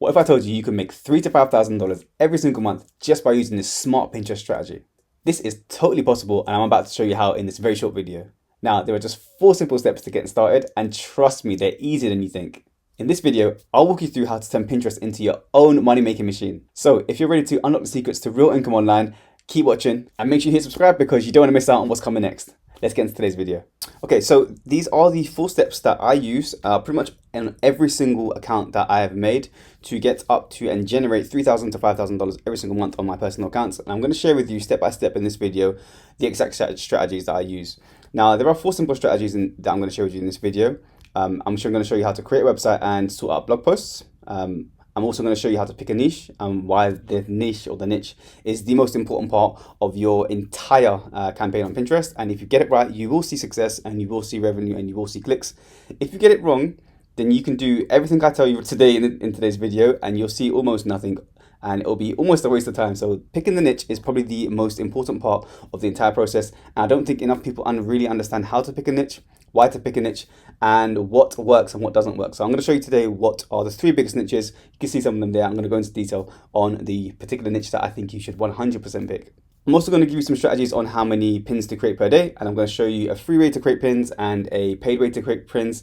What if I told you you can make $3,000 to $5,000 every single month just by using this smart Pinterest strategy? This is totally possible, and I'm about to show you how in this very short video. Now, there are just 4 simple steps to get started, and trust me, they're easier than you think. In this video, I'll walk you through how to turn Pinterest into your own money-making machine. So if you're ready to unlock the secrets to real income online, keep watching and make sure you hit subscribe because you don't want to miss out on what's coming next. Let's get into today's video. Okay, so these are the 4 steps that I use pretty much in every single account that I have made to get up to and generate $3,000 to $5,000 every single month on my personal accounts. And I'm going to share with you step by step in this video the exact strategies that I use. Now, there are 4 simple strategies that I'm going to share with you in this video. I'm going to show you how to create a website and sort out blog posts. I'm also going to show you how to pick a niche and why the niche or the niche is the most important part of your entire campaign on Pinterest. And if you get it right, you will see success and you will see revenue and you will see clicks. If you get it wrong, then you can do everything I tell you today in today's video and you'll see almost nothing and it'll be almost a waste of time. So picking the niche is probably the most important part of the entire process. And I don't think enough people really understand how to pick a niche, why to pick a niche, and what works and what doesn't work. So I'm going to show you today what are the 3 biggest niches. You can see some of them there. I'm going to go into detail on the particular niche that I think you should 100% pick. I'm also going to give you some strategies on how many pins to create per day, and I'm going to show you a free way to create pins and a paid way to create pins.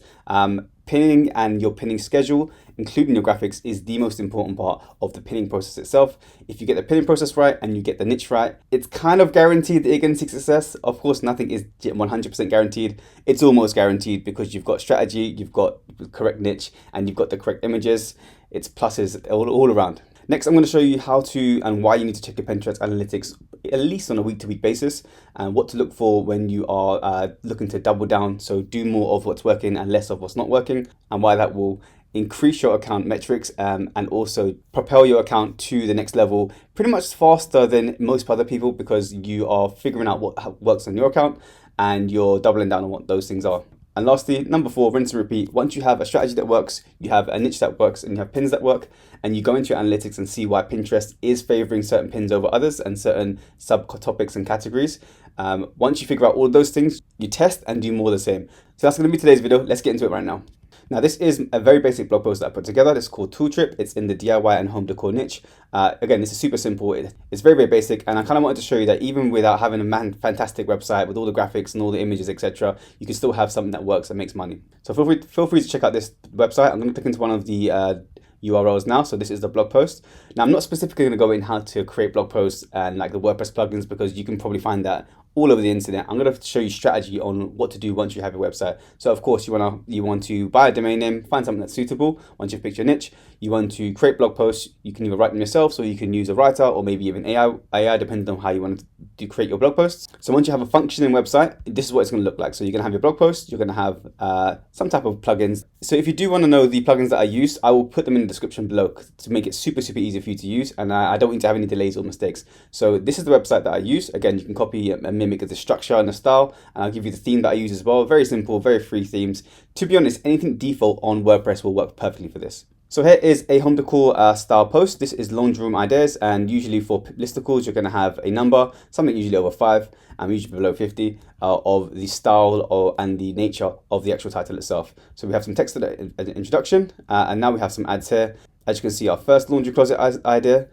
Pinning and your pinning schedule, including your graphics, is the most important part of the pinning process itself. If you get the pinning process right and you get the niche right, it's kind of guaranteed that you're going to see success. Of course, nothing is 100% guaranteed. It's almost guaranteed because you've got strategy, you've got the correct niche, and you've got the correct images. It's pluses all around. Next, I'm going to show you how to and why you need to check your Pinterest analytics at least on a week-to-week basis, and what to look for when you are looking to double down, so do more of what's working and less of what's not working, and why that will increase your account metrics and also propel your account to the next level pretty much faster than most other people, because you are figuring out what works on your account and you're doubling down on what those things are. And lastly, number 4, rinse and repeat. Once you have a strategy that works, you have a niche that works, and you have pins that work, and you go into your analytics and see why Pinterest is favoring certain pins over others and certain subtopics and categories. Once you figure out all of those things, you test and do more of the same. So that's going to be today's video. Let's get into it right now. Now, this is a very basic blog post that I put together. This is called Tool Trip. It's in the DIY and home decor niche. Again, this is super simple. It's very, very basic. And I kind of wanted to show you that even without having a fantastic website with all the graphics and all the images, etc., you can still have something that works and makes money. So feel free to check out this website. I'm going to click into one of the URLs now. So this is the blog post. Now, I'm not specifically going to go in how to create blog posts and like the WordPress plugins, because you can probably find that all over the internet. I'm going to show you strategy on what to do once you have a website. So of course, you want to buy a domain name, find something that's suitable. Once you've picked your niche, you want to create blog posts. You can either write them yourself, or you can use a writer, or maybe even AI depending on how you want to create your blog posts. So once you have a functioning website, this is what it's going to look like. So you're going to have your blog post, you're going to have some type of plugins. So if you do want to know the plugins that I use, I will put them in the description below to make it super, super easy for you to use. And I don't want you to have any delays or mistakes. So this is the website that I use. Again, you can copy and mimic the structure and the style, and I'll give you the theme that I use as well. Very simple, very free themes. To be honest, anything default on WordPress will work perfectly for this. So here is a home decor style post. This is laundry room ideas, and usually for listicles, you're going to have a number, something usually over 5, and usually below 50 of the style and the nature of the actual title itself. So we have some text at the introduction, and now we have some ads here. As you can see, our first laundry closet idea.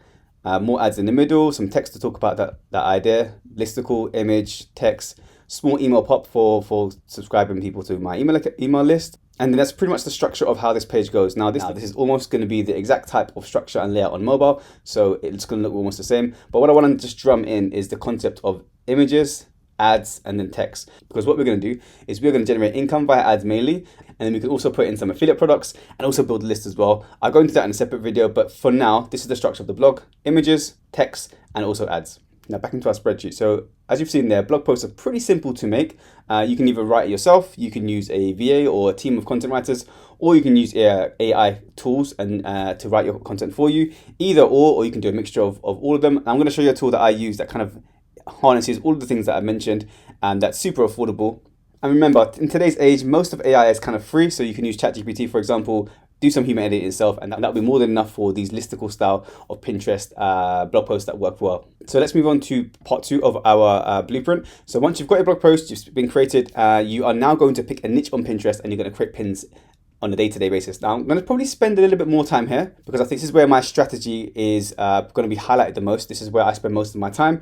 More ads in the middle, some text to talk about that idea, listicle, image, text, small email pop for subscribing people to my email list. And then that's pretty much the structure of how this page goes. Now this is almost going to be the exact type of structure and layout on mobile, so it's going to look almost the same. But what I want to just drum in is the concept of images, ads, and then text, because what we're going to do is we're going to generate income via ads mainly, and then we can also put in some affiliate products and also build a list as well. I'll go into that in a separate video, but for now, this is the structure of the blog: images, text, and also ads. Now back into our spreadsheet. So as you've seen there, blog posts are pretty simple to make. You can either write it yourself, you can use a VA or a team of content writers, or you can use AI tools and to write your content for you. Either or you can do a mixture of all of them. I'm going to show you a tool that I use that kind of harnesses all of the things that I mentioned, and that's super affordable. And remember, in today's age, most of AI is kind of free, so you can use ChatGPT, for example, do some human editing yourself, and that'll be more than enough for these listicle style of Pinterest blog posts that work well. So let's move on to part 2 of our blueprint. So once you've got your blog post, you've been created, you are now going to pick a niche on Pinterest, and you're going to create pins on a day-to-day basis. Now, I'm going to probably spend a little bit more time here because I think this is where my strategy is going to be highlighted the most. This is where I spend most of my time.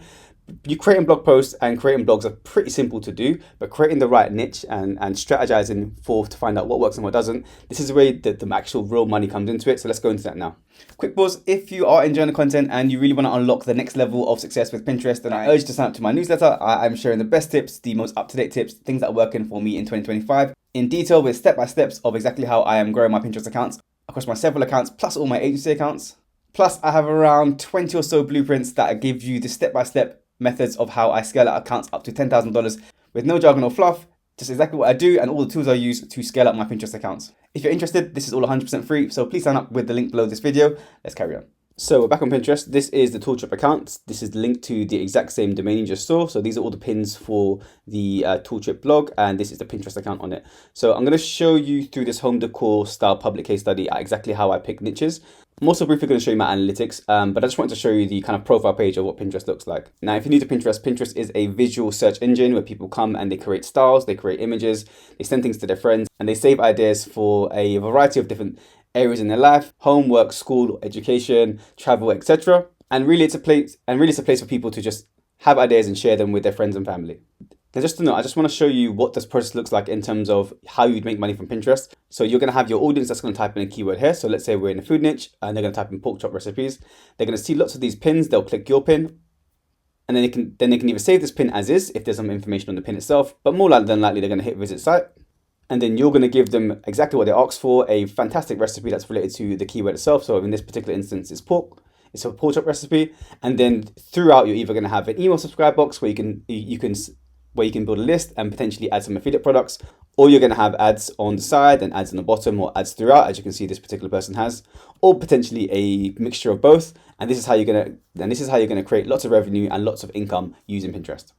You creating blog posts and creating blogs are pretty simple to do, but creating the right niche and strategizing to find out what works and what doesn't, this is where the actual real money comes into it. So let's go into that now. Quick pause. If you are enjoying the content and you really want to unlock the next level of success with Pinterest, then I urge you to sign up to my newsletter. I'm sharing the best tips, the most up-to-date tips, things that are working for me in 2025 in detail with step-by-steps of exactly how I am growing my Pinterest accounts across my several accounts, plus all my agency accounts. Plus, I have around 20 or so blueprints that give you the step-by-step methods of how I scale out accounts up to $10,000 with no jargon or fluff, just exactly what I do and all the tools I use to scale up my Pinterest accounts. If you're interested, this is all 100% free, so please sign up with the link below this video. Let's carry on. So we're back on Pinterest. This is the Tooltrip account. This is linked to the exact same domain you just saw. So these are all the pins for the Tooltrip blog, and this is the Pinterest account on it. So I'm going to show you through this home decor style public case study exactly how I pick niches. I'm also briefly going to show you my analytics, but I just wanted to show you the kind of profile page of what Pinterest looks like. Now, if you're new to Pinterest, Pinterest is a visual search engine where people come and they create styles, they create images, they send things to their friends, and they save ideas for a variety of different areas in their life: home, work, school, education, travel, etc. And really it's a place for people to just have ideas and share them with their friends and family. Now, just to know, I just want to show you what this process looks like in terms of how you'd make money from Pinterest. So you're going to have your audience that's going to type in a keyword here. So let's say we're in a food niche and they're going to type in pork chop recipes. They're going to see lots of these pins. They'll click your pin, and then they can either save this pin as is if there's some information on the pin itself, but more than likely they're going to hit visit site. And then you're going to give them exactly what they asked for, a fantastic recipe that's related to the keyword itself. So in this particular instance, it's pork. It's a pork chop recipe. And then throughout, you're either going to have an email subscribe box where you can build a list and potentially add some affiliate products, or you're going to have ads on the side and ads on the bottom, or ads throughout, as you can see this particular person has, or potentially a mixture of both. And this is how you're going to create lots of revenue and lots of income using Pinterest.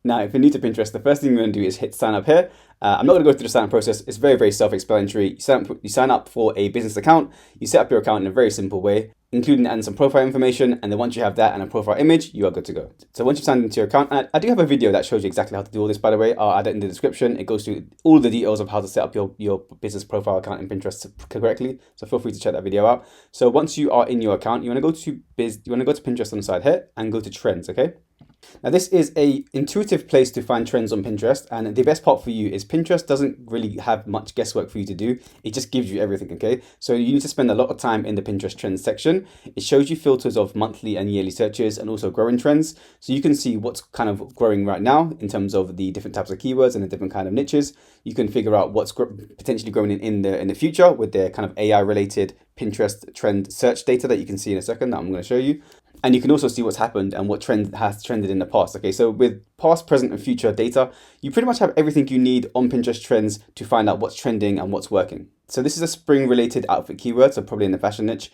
Now, if you're new to Pinterest, the first thing you're going to do is hit sign up here. I'm not going to go through the sign up process. It's very, very self-explanatory. You sign up for a business account. You set up your account in a very simple way, including adding some profile information. And then once you have that and a profile image, you are good to go. So once you've signed into your account, and I do have a video that shows you exactly how to do all this, by the way. I'll add it in the description. It goes through all the details of how to set up your business profile account in Pinterest correctly. So feel free to check that video out. So once you are in your account, you want to go to Pinterest on the side here and go to trends, okay? Now, this is an intuitive place to find trends on Pinterest, and the best part for you is Pinterest doesn't really have much guesswork for you to do. It just gives you everything, okay? So you need to spend a lot of time in the Pinterest trends section. It shows you filters of monthly and yearly searches and also growing trends. So you can see what's kind of growing right now in terms of the different types of keywords and the different kind of niches. You can figure out what's potentially growing in the future with their kind of AI related Pinterest trend search data that you can see in a second that I'm going to show you. And you can also see what's happened and what trend has trended in the past. Okay, so with past, present, and future data, you pretty much have everything you need on Pinterest trends to find out what's trending and what's working. So this is a spring-related outfit keyword, so probably in the fashion niche.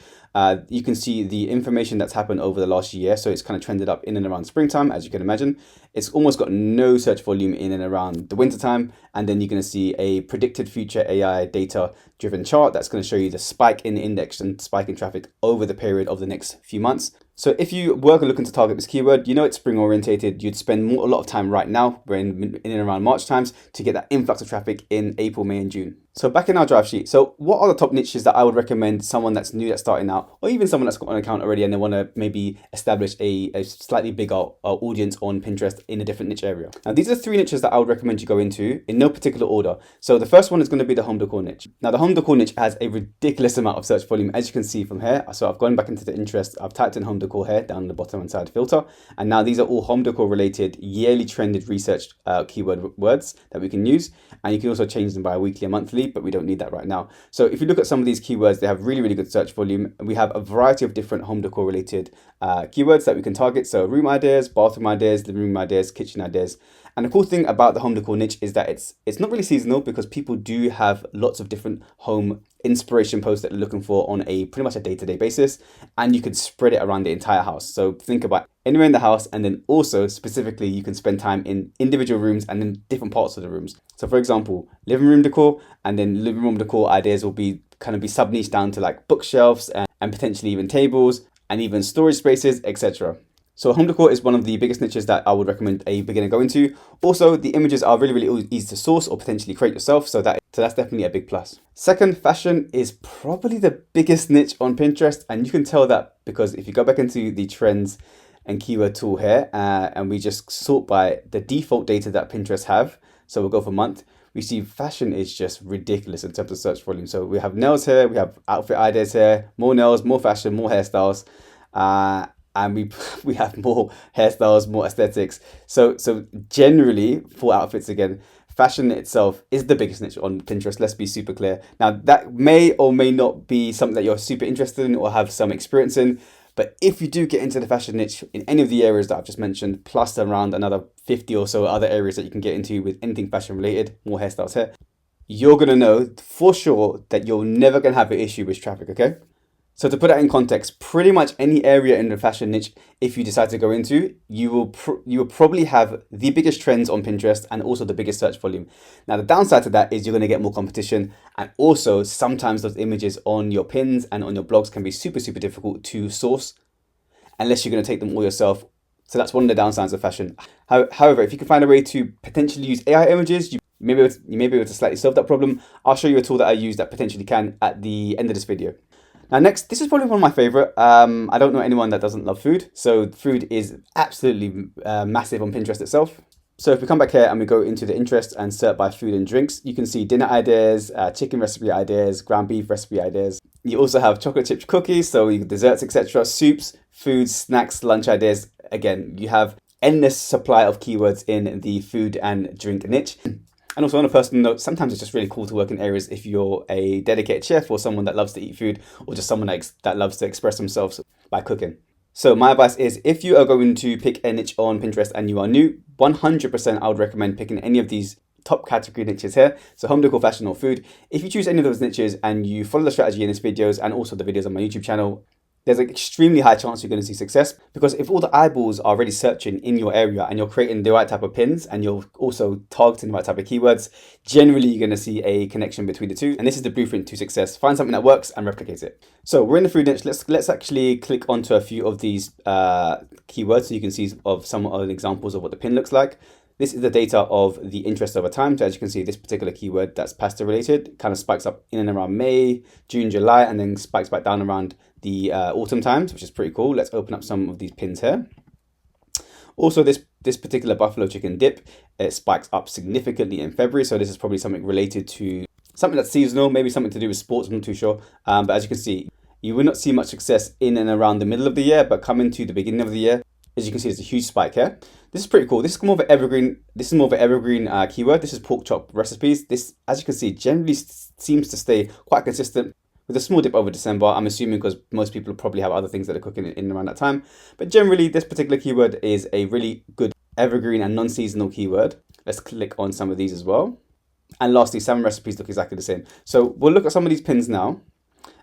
You can see the information that's happened over the last year. So it's kind of trended up in and around springtime, as you can imagine. It's almost got no search volume in and around the wintertime. And then you're going to see a predicted future AI data-driven chart that's going to show you the spike in the index and spike in traffic over the period of the next few months. So if you were looking to target this keyword, you know it's spring orientated, you'd spend a lot of time right now, we're in and around March times, to get that influx of traffic in April, May, and June. So back in our drive sheet, so what are the top niches that I would recommend someone that's new, that's starting out, or even someone that's got an account already and they want to maybe establish a slightly bigger audience on Pinterest in a different niche area? Now, these are 3 niches that I would recommend you go into in no particular order. So the first one is going to be the home decor niche. Now, the home decor niche has a ridiculous amount of search volume, as you can see from here. So I've gone back into the interest, I've typed in home decor here down the bottom and side filter, and now these are all home decor related, yearly trended researched keyword words that we can use. And you can also change them by weekly and monthly, but we don't need that right now. So if you look at some of these keywords, they have really, really good search volume. We have a variety of different home decor related keywords that we can target. So room ideas, bathroom ideas, living room ideas, kitchen ideas. And the cool thing about the home decor niche is that it's not really seasonal, because people do have lots of different home inspiration posts that they're looking for on a pretty much a day-to-day basis, and you could spread it around the entire house. So think about anywhere in the house, and then also specifically you can spend time in individual rooms and in different parts of the rooms. So for example, living room decor, and then living room decor ideas will be sub-niche down to like bookshelves and potentially even tables and even storage spaces, etc. So home decor is one of the biggest niches that I would recommend a beginner go into. Also, the images are really, really easy to source or potentially create yourself, so that So that's definitely a big plus. Second, fashion is probably the biggest niche on Pinterest. And you can tell that because if you go back into the trends and keyword tool here, and we just sort by the default data that Pinterest have. So we'll go for month. We see fashion is just ridiculous in terms of search volume. So we have nails here, we have outfit ideas here, more nails, more fashion, more hairstyles. And we have more hairstyles, more aesthetics. So generally for outfits again, fashion itself is the biggest niche on Pinterest. Let's be super clear. Now that may or may not be something that you're super interested in or have some experience in. But if you do get into the fashion niche in any of the areas that I've just mentioned, plus around another 50 or so other areas that you can get into with anything fashion related, more hairstyles here, you're going to know for sure that you're never going to have an issue with traffic, okay? So to put that in context, pretty much any area in the fashion niche, if you decide to go into, you will probably have the biggest trends on Pinterest and also the biggest search volume. Now, the downside to that is you're going to get more competition. And also sometimes those images on your pins and on your blogs can be super, super difficult to source unless you're going to take them all yourself. So that's one of the downsides of fashion. However, if you can find a way to potentially use AI images, you may be able to slightly solve that problem. I'll show you a tool that I use that potentially can at the end of this video. Now next, this is probably one of my favorite. I don't know anyone that doesn't love food. So food is absolutely massive on Pinterest itself. So if we come back here and we go into the interest and search by food and drinks, you can see dinner ideas, chicken recipe ideas, ground beef recipe ideas. You also have chocolate chip cookies, so you desserts, etc., soups, foods, snacks, lunch ideas. Again, you have endless supply of keywords in the food and drink niche. And also on a personal note, sometimes it's just really cool to work in areas if you're a dedicated chef or someone that loves to eat food or just someone that loves to express themselves by cooking. So my advice is if you are going to pick a niche on Pinterest and you are new, 100% I would recommend picking any of these top category niches here. So home decor, fashion or food. If you choose any of those niches and you follow the strategy in these videos and also the videos on my YouTube channel, there's an extremely high chance you're going to see success, because if all the eyeballs are already searching in your area and you're creating the right type of pins and you're also targeting the right type of keywords, generally you're going to see a connection between the two. And this is the blueprint to success. Find something that works and replicate it. So we're in the food niche. Let's actually click onto a few of these keywords so you can see of some of the examples of what the pin looks like. This is the data of the interest over time. So as you can see, this particular keyword that's pasta related kind of spikes up in and around May, June, July, and then spikes back down around the autumn times, which is pretty cool. Let's open up some of these pins here. Also, this particular buffalo chicken dip, it spikes up significantly in February. So this is probably something related to something that's seasonal, maybe something to do with sports, I'm not too sure. But as you can see, you will not see much success in and around the middle of the year, but coming to the beginning of the year, as you can see, there's a huge spike here. This is pretty cool. This is more of an evergreen. This is more of an evergreen keyword. This is pork chop recipes. This, as you can see, generally seems to stay quite consistent with a small dip over December. I'm assuming because most people probably have other things that are cooking in around that time. But generally, this particular keyword is a really good evergreen and non-seasonal keyword. Let's click on some of these as well. And lastly, salmon recipes look exactly the same. So we'll look at some of these pins now.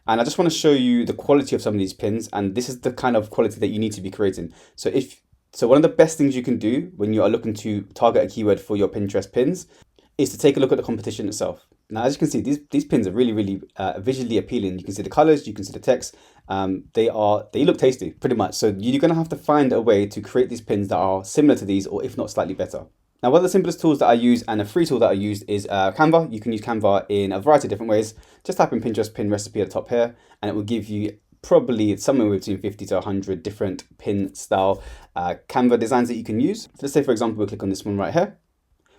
And I just want to show you the quality of some of these pins. And this is the kind of quality that you need to be creating. So one of the best things you can do when you are looking to target a keyword for your Pinterest pins is to take a look at the competition itself. Now, as you can see, these pins are really visually appealing. You can see the colors, you can see the text. They look tasty, pretty much. So you're going to have to find a way to create these pins that are similar to these, or if not slightly better. Now, one of the simplest tools that I use and a free tool that I use is Canva. You can use Canva in a variety of different ways. Just type in Pinterest pin recipe at the top here, and it will give you probably somewhere between 50 to 100 different pin style Canva designs that you can use. So let's say, for example, we'll click on this one right here.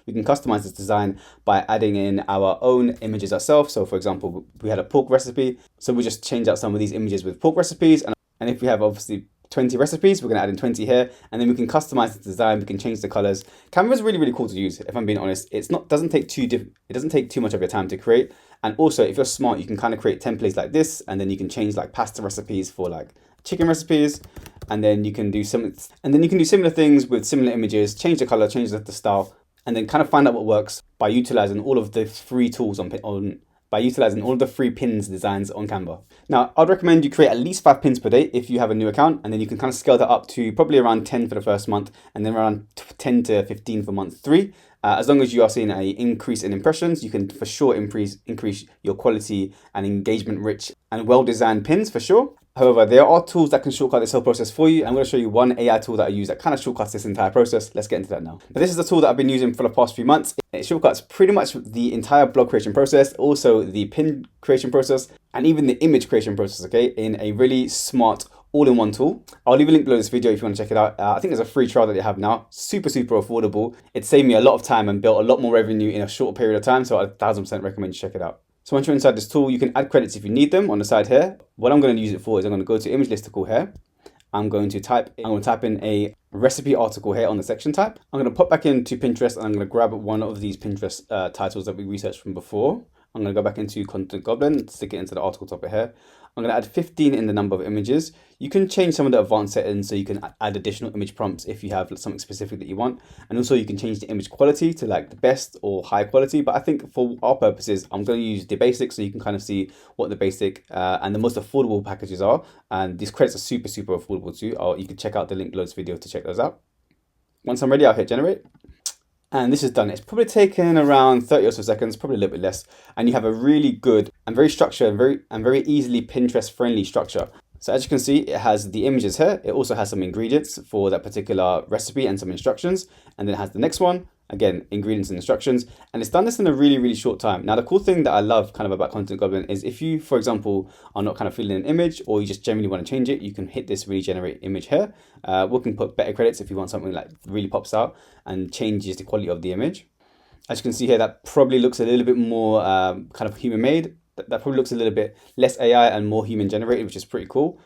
We can customize this design by adding in our own images ourselves. So for example, we had a pork recipe. So we just change out some of these images with pork recipes. And if we have obviously 20 recipes, we're going to add in 20 here, and then we can customize the design. We can change the colors. Canva is really cool to use. If I'm being honest, it doesn't take too much of your time to create. And also, if you're smart, you can kind of create templates like this, and then you can change like pasta recipes for like chicken recipes, and then you can do similar things with similar images. Change the color, change the style, and then kind of find out what works by utilizing all of the free tools by utilizing all of the free pins designs on Canva. Now, I'd recommend you create at least 5 pins per day if you have a new account, and then you can kind of scale that up to probably around 10 for the first month, and then around 10 to 15 for month 3. As long as you are seeing an increase in impressions, you can for sure increase your quality and engagement rich and well-designed pins for sure. However, there are tools that can shortcut this whole process for you. I'm going to show you one AI tool that I use that kind of shortcuts this entire process. Let's get into that now. This is the tool that I've been using for the past few months. It shortcuts pretty much the entire blog creation process, also the pin creation process, and even the image creation process, okay, in a really smart all-in-one tool. I'll leave a link below this video if you want to check it out. I think there's a free trial that they have now. Super affordable. It saved me a lot of time and built a lot more revenue in a short period of time. So I 1000% recommend you check it out. So once you're inside this tool, you can add credits if you need them on the side here. What I'm going to use it for is I'm going to go to image listicle here. I'm going to type in a recipe article here on the section type. I'm going to pop back into Pinterest and I'm going to grab one of these Pinterest titles that we researched from before. I'm going to go back into Content Goblin, stick it into the article topic here. I'm going to add 15 in the number of images. You can change some of the advanced settings so you can add additional image prompts if you have something specific that you want. And also you can change the image quality to like the best or high quality. But I think for our purposes, I'm going to use the basic so you can kind of see what the basic and the most affordable packages are. And these credits are super affordable too. You can check out the link below this video to check those out. Once I'm ready, I'll hit generate. And this is done. It's probably taken around 30 or so seconds, probably a little bit less. And you have a really good and very structured and very easily Pinterest friendly structure. So as you can see, it has the images here. It also has some ingredients for that particular recipe and some instructions. And then it has the next one. Again, ingredients and instructions, and it's done this in a really short time. Now, the cool thing that I love kind of about Content Goblin is if you, for example, are not kind of feeling an image or you just generally want to change it, you can hit this regenerate image here. We can put better credits if you want something like really pops out and changes the quality of the image. As you can see here, that probably looks a little bit more kind of human made. That probably looks a little bit less AI and more human generated, which is pretty cool.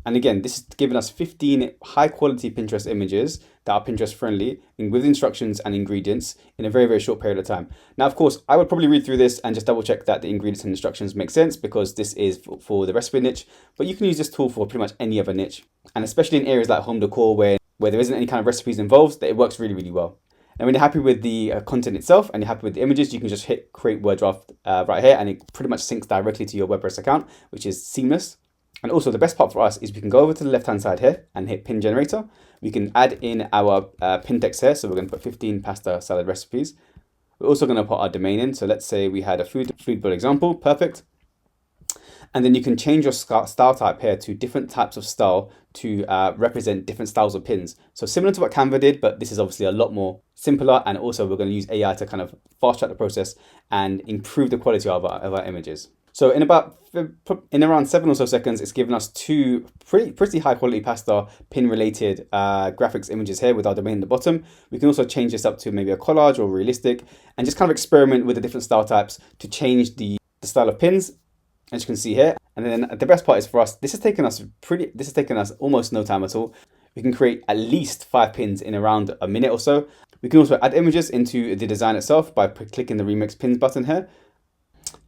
And again, this is giving us 15 high quality Pinterest images that are Pinterest friendly and with instructions and ingredients in a very short period of time. Now, of course, I would probably read through this and just double check that the ingredients and instructions make sense because this is for the recipe niche, but you can use this tool for pretty much any other niche. And especially in areas like home decor where there isn't any kind of recipes involved, that it works really well. And when you're happy with the content itself and you're happy with the images, you can just hit create word draft right here and it pretty much syncs directly to your WordPress account, which is seamless. And also the best part for us is we can go over to the left-hand side here and hit pin generator. We can add in our pin text here. So we're going to put 15 pasta salad recipes. We're also going to put our domain in. So let's say we had a food build example. Perfect. And then you can change your style type here to different types of style to represent different styles of pins. So similar to what Canva did, but this is obviously a lot more simpler. And also we're going to use AI to kind of fast track the process and improve the quality of our images. So in around 7 or so seconds, it's given us two pretty high quality pasta pin related graphics images here with our domain at the bottom. We can also change this up to maybe a collage or realistic and just kind of experiment with the different style types to change the style of pins, as you can see here. And then the best part is for us, this has taken us almost no time at all. We can create at least 5 pins in around a minute or so. We can also add images into the design itself by clicking the remix pins button here.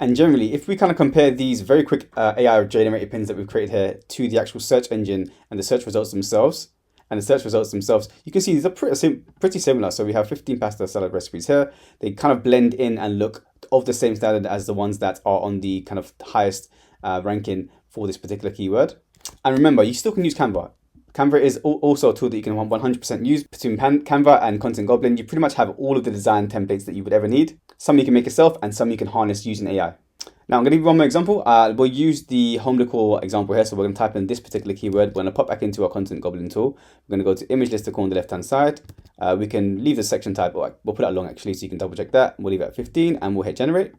And generally, if we kind of compare these very quick AI generated pins that we've created here to the actual search engine and the search results themselves, you can see these are pretty similar. So we have 15 pasta salad recipes here. They kind of blend in and look of the same standard as the ones that are on the kind of highest ranking for this particular keyword. And remember, you still can use Canva. Canva is also a tool that you can 100% use. Between Canva and Content Goblin, you pretty much have all of the design templates that you would ever need. Some you can make yourself and some you can harness using AI. Now I'm going to give you one more example. We'll use the home decor example here. So we're going to type in this particular keyword. We're going to pop back into our Content Goblin tool. We're going to go to image listicle on the left hand side. We can leave the section type, or we'll put it along actually so you can double check that. We'll leave it at 15 and we'll hit generate.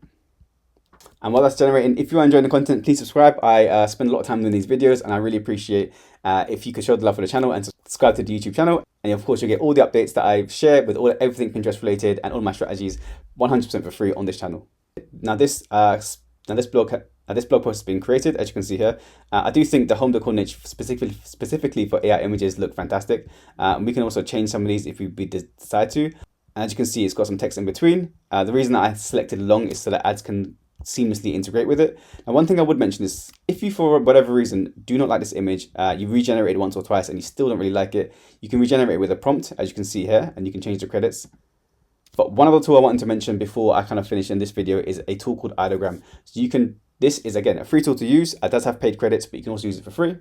And while that's generating, if you are enjoying the content, please subscribe. I spend a lot of time doing these videos and I really appreciate if you could show the love for the channel and subscribe to the YouTube channel. And of course, you'll get all the updates that I've shared with everything Pinterest related and all my strategies 100% for free on this channel. Now this blog post has been created, as you can see here. I do think the home decor niche specifically for AI images look fantastic. We can also change some of these if we decide to. And as you can see, it's got some text in between. The reason that I selected long is so that ads can seamlessly integrate with it. Now, one thing I would mention is if you, for whatever reason, do not like this image, you regenerate it once or twice and you still don't really like it, you can regenerate it with a prompt, as you can see here, and you can change the credits. But one other tool I wanted to mention before I kind of finish in this video is a tool called Ideogram. So this is again a free tool to use. It does have paid credits, but you can also use it for free.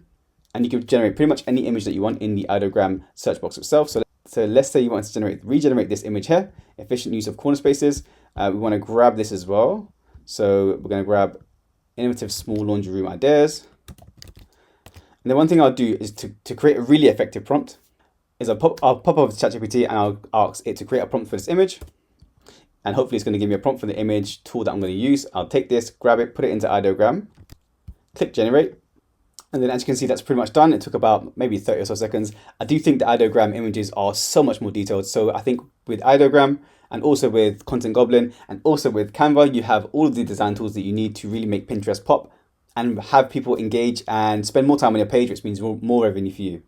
And you can generate pretty much any image that you want in the Ideogram search box itself. So let's say you want to regenerate this image here, efficient use of corner spaces. We want to grab this as well. So we're going to grab innovative small laundry room ideas. And the one thing I'll do is to create a really effective prompt is I'll pop over to ChatGPT and I'll ask it to create a prompt for this image. And hopefully it's going to give me a prompt for the image tool that I'm going to use. I'll take this, grab it, put it into Ideogram, click generate. And then as you can see, that's pretty much done. It took about maybe 30 or so seconds. I do think the Ideogram images are so much more detailed. So I think with Ideogram and also with Content Goblin and also with Canva, you have all of the design tools that you need to really make Pinterest pop and have people engage and spend more time on your page, which means more revenue for you.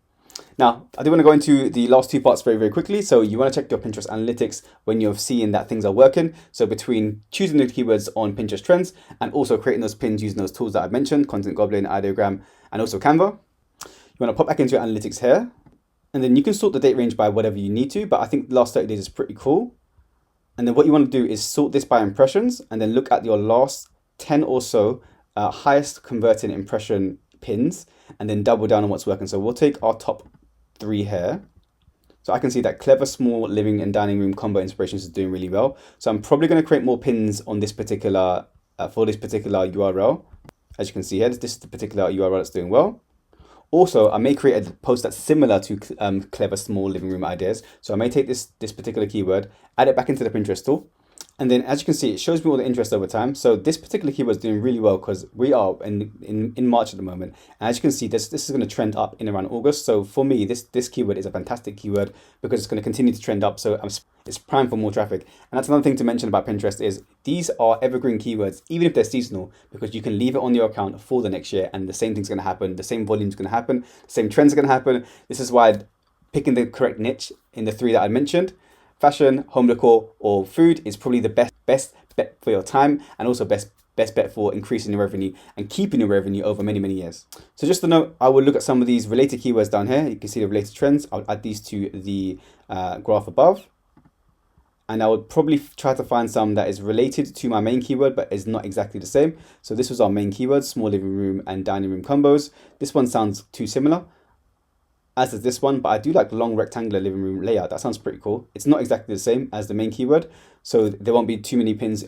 Now, I do want to go into the last two parts very, very quickly. So you want to check your Pinterest analytics when you're seeing that things are working. So between choosing the keywords on Pinterest trends and also creating those pins using those tools that I've mentioned, Content Goblin, Ideogram, and also Canva, you want to pop back into your analytics here. And then you can sort the date range by whatever you need to, but I think the last 30 days is pretty cool. And then what you want to do is sort this by impressions and then look at your last 10 or so highest converting impression pins and then double down on what's working. So we'll take our top 3 here. So I can see that clever small living and dining room combo inspirations is doing really well. So I'm probably going to create more pins on this particular, for this particular URL. As you can see here, this is the particular URL that's doing well. Also, I may create a post that's similar to clever small living room ideas. So I may take this particular keyword, add it back into the Pinterest tool. And then as you can see, it shows me all the interest over time. So this particular keyword is doing really well because we are in March at the moment. And as you can see, this is going to trend up in around August. So for me, this keyword is a fantastic keyword because it's going to continue to trend up. So it's primed for more traffic. And that's another thing to mention about Pinterest is these are evergreen keywords, even if they're seasonal, because you can leave it on your account for the next year and the same thing's going to happen. The same volume is going to happen. The same trends are going to happen. This is why picking the correct niche in the 3 that I mentioned, fashion, home decor, or food is probably the best bet for your time and also best bet for increasing your revenue and keeping your revenue over many, many years. So just to note, I will look at some of these related keywords down here. You can see the related trends. I'll add these to the graph above. And I would probably try to find some that is related to my main keyword, but is not exactly the same. So this was our main keyword, small living room and dining room combos. This one sounds too similar, as does this one, but I do like long rectangular living room layout. That sounds pretty cool. It's not exactly the same as the main keyword, so there won't be too many pins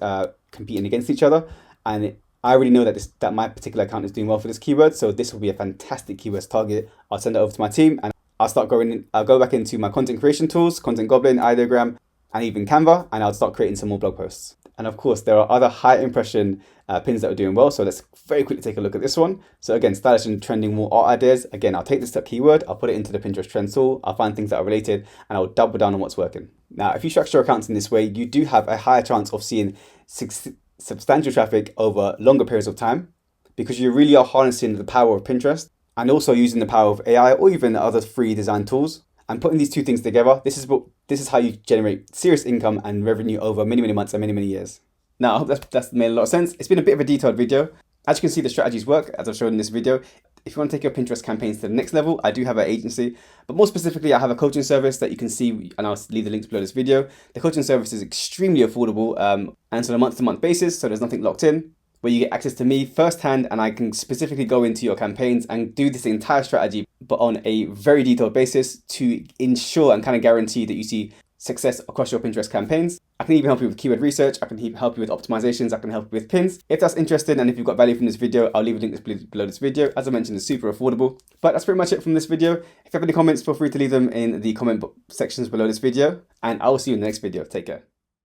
competing against each other. And I already know that my particular account is doing well for this keyword, so this will be a fantastic keywords target. I'll send it over to my team and I'll go back into my content creation tools, Content Goblin, Ideogram, and even Canva, and I'll start creating some more blog posts. And of course, there are other high impression pins that are doing well. So let's very quickly take a look at this one. So again, stylish and trending more art ideas. Again, I'll take this keyword, I'll put it into the Pinterest trend tool, I'll find things that are related, and I'll double down on what's working. Now, if you structure your accounts in this way, you do have a higher chance of seeing substantial traffic over longer periods of time because you really are harnessing the power of Pinterest and also using the power of AI or even other free design tools. And putting these two things together, this is how you generate serious income and revenue over many, many months and many, many years. Now, I hope that's made a lot of sense. It's been a bit of a detailed video. As you can see, the strategies work, as I've shown in this video. If you want to take your Pinterest campaigns to the next level, I do have an agency, but more specifically, I have a coaching service that you can see, and I'll leave the links below this video. The coaching service is extremely affordable, and it's on a month-to-month basis, so there's nothing locked in, where you get access to me firsthand, and I can specifically go into your campaigns and do this entire strategy, but on a very detailed basis to ensure and kind of guarantee that you see success across your Pinterest campaigns. I can even help you with keyword research. I can help you with optimizations. I can help you with pins. If that's interesting and if you've got value from this video, I'll leave a link below this video. As I mentioned, it's super affordable. But that's pretty much it from this video. If you have any comments, feel free to leave them in the comment sections below this video. And I will see you in the next video. Take care.